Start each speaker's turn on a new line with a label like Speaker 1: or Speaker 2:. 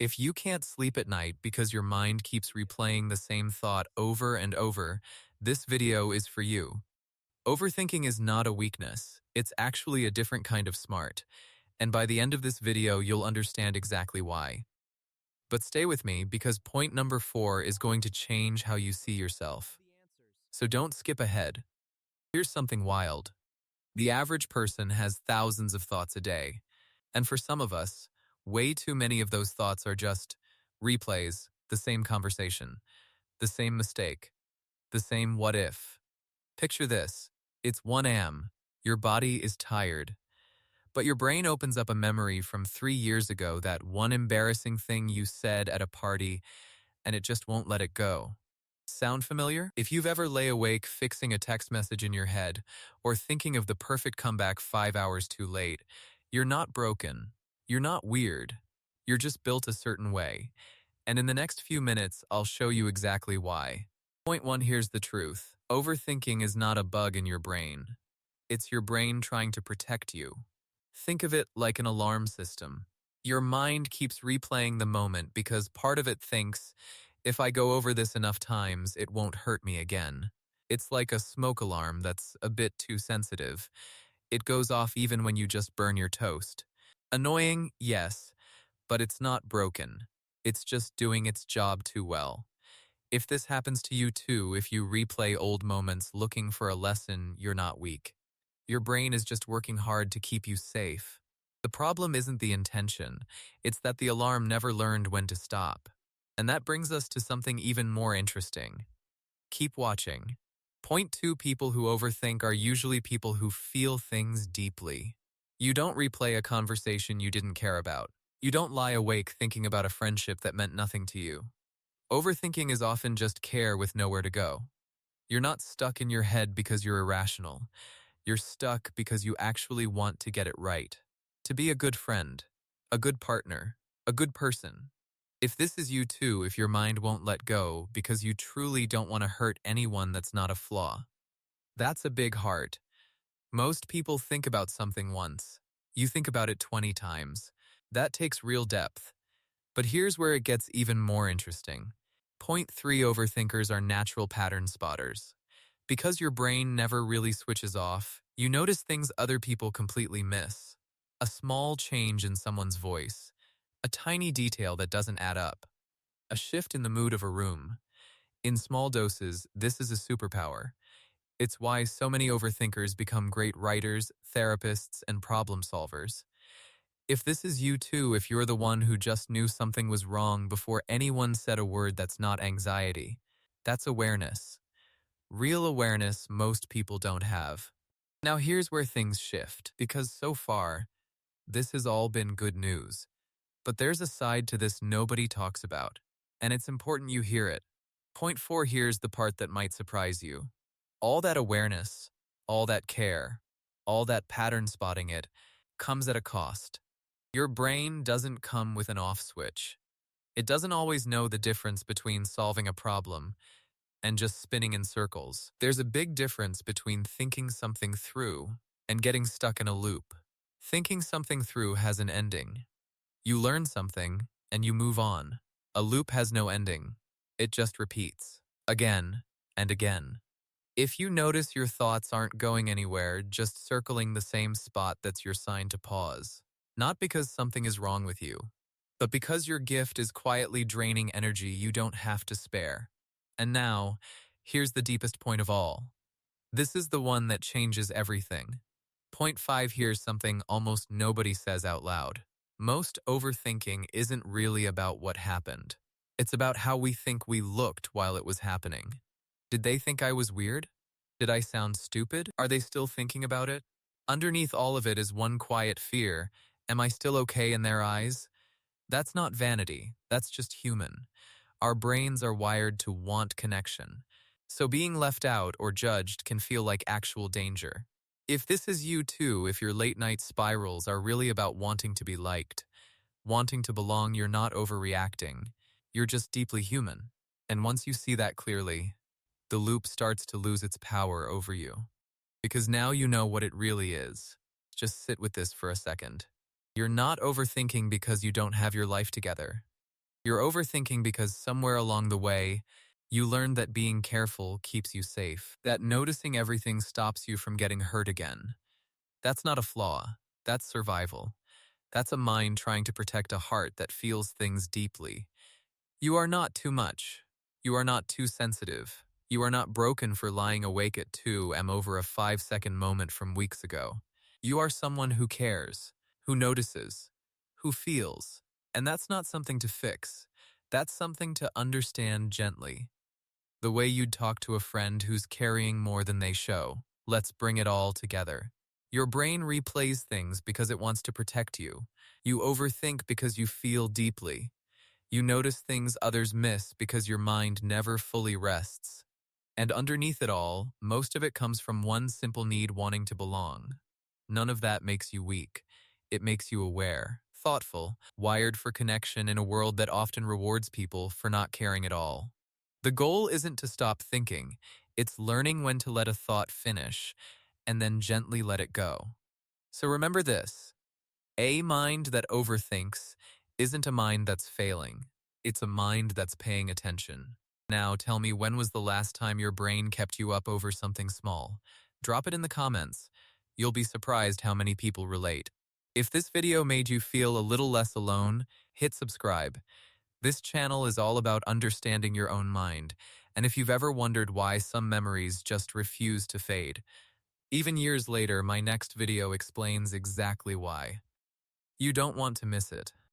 Speaker 1: If you can't sleep at night because your mind keeps replaying the same thought over and over, this video is for you. Overthinking is not a weakness. It's actually a different kind of smart. And by the end of this video, you'll understand exactly why. But stay with me because point number 4 is going to change how you see yourself. So don't skip ahead. Here's something wild. The average person has thousands of thoughts a day. And for some of us, way too many of those thoughts are just replays, the same conversation, the same mistake, the same what if. Picture this. It's 1 a.m. Your body is tired, but your brain opens up a memory from 3 years ago, that one embarrassing thing you said at a party, and it just won't let it go. Sound familiar? If you've ever lay awake fixing a text message in your head or thinking of the perfect comeback 5 hours too late, you're not broken. You're not weird. You're just built a certain way. And in the next few minutes, I'll show you exactly why. Point 1, here's the truth. Overthinking is not a bug in your brain. It's your brain trying to protect you. Think of it like an alarm system. Your mind keeps replaying the moment because part of it thinks, if I go over this enough times, it won't hurt me again. It's like a smoke alarm that's a bit too sensitive. It goes off even when you just burn your toast. Annoying, yes, but it's not broken. It's just doing its job too well. If this happens to you too, if you replay old moments looking for a lesson, you're not weak. Your brain is just working hard to keep you safe. The problem isn't the intention, it's that the alarm never learned when to stop. And that brings us to something even more interesting. Keep watching. Point 2, people who overthink are usually people who feel things deeply. You don't replay a conversation you didn't care about. You don't lie awake thinking about a friendship that meant nothing to you. Overthinking is often just care with nowhere to go. You're not stuck in your head because you're irrational. You're stuck because you actually want to get it right. To be a good friend, a good partner, a good person. If this is you too, if your mind won't let go because you truly don't want to hurt anyone that's not a flaw, that's a big heart. Most people think about something once. You think about it 20 times. That takes real depth. But here's where it gets even more interesting. Point 3, overthinkers are natural pattern spotters. Because your brain never really switches off, you notice things other people completely miss. A small change in someone's voice, a tiny detail that doesn't add up, a shift in the mood of a room. In small doses, this is a superpower. It's why so many overthinkers become great writers, therapists, and problem solvers. If this is you too, if you're the one who just knew something was wrong before anyone said a word, that's not anxiety. That's awareness. Real awareness most people don't have. Now here's where things shift, because so far, this has all been good news. But there's a side to this nobody talks about, and it's important you hear it. Point 4, here's the part that might surprise you. All that awareness, all that care, all that pattern spotting, it comes at a cost. Your brain doesn't come with an off switch. It doesn't always know the difference between solving a problem and just spinning in circles. There's a big difference between thinking something through and getting stuck in a loop. Thinking something through has an ending. You learn something and you move on. A loop has no ending. It just repeats again and again. If you notice your thoughts aren't going anywhere, just circling the same spot, that's your sign to pause. Not because something is wrong with you, but because your gift is quietly draining energy you don't have to spare. And now, here's the deepest point of all. This is the one that changes everything. Point 5, here's something almost nobody says out loud. Most overthinking isn't really about what happened. It's about how we think we looked while it was happening. Did they think I was weird? Did I sound stupid? Are they still thinking about it? Underneath all of it is one quiet fear. Am I still okay in their eyes? That's not vanity. That's just human. Our brains are wired to want connection. So being left out or judged can feel like actual danger. If this is you too, if your late night spirals are really about wanting to be liked, wanting to belong, you're not overreacting. You're just deeply human. And once you see that clearly, the loop starts to lose its power over you. Because now you know what it really is. Just sit with this for a second. You're not overthinking because you don't have your life together. You're overthinking because somewhere along the way, you learned that being careful keeps you safe, that noticing everything stops you from getting hurt again. That's not a flaw. That's survival. That's a mind trying to protect a heart that feels things deeply. You are not too much. You are not too sensitive. You are not broken for lying awake at 2 a.m. over a 5-second moment from weeks ago. You are someone who cares, who notices, who feels. And that's not something to fix. That's something to understand gently. The way you'd talk to a friend who's carrying more than they show. Let's bring it all together. Your brain replays things because it wants to protect you. You overthink because you feel deeply. You notice things others miss because your mind never fully rests. And underneath it all, most of it comes from one simple need: wanting to belong. None of that makes you weak. It makes you aware, thoughtful, wired for connection in a world that often rewards people for not caring at all. The goal isn't to stop thinking, it's learning when to let a thought finish and then gently let it go. So remember this: a mind that overthinks isn't a mind that's failing. It's a mind that's paying attention. Now tell me, when was the last time your brain kept you up over something small? Drop it in the comments. You'll be surprised how many people relate. If this video made you feel a little less alone, hit subscribe. This channel is all about understanding your own mind, and if you've ever wondered why some memories just refuse to fade, even years later, my next video explains exactly why. You don't want to miss it.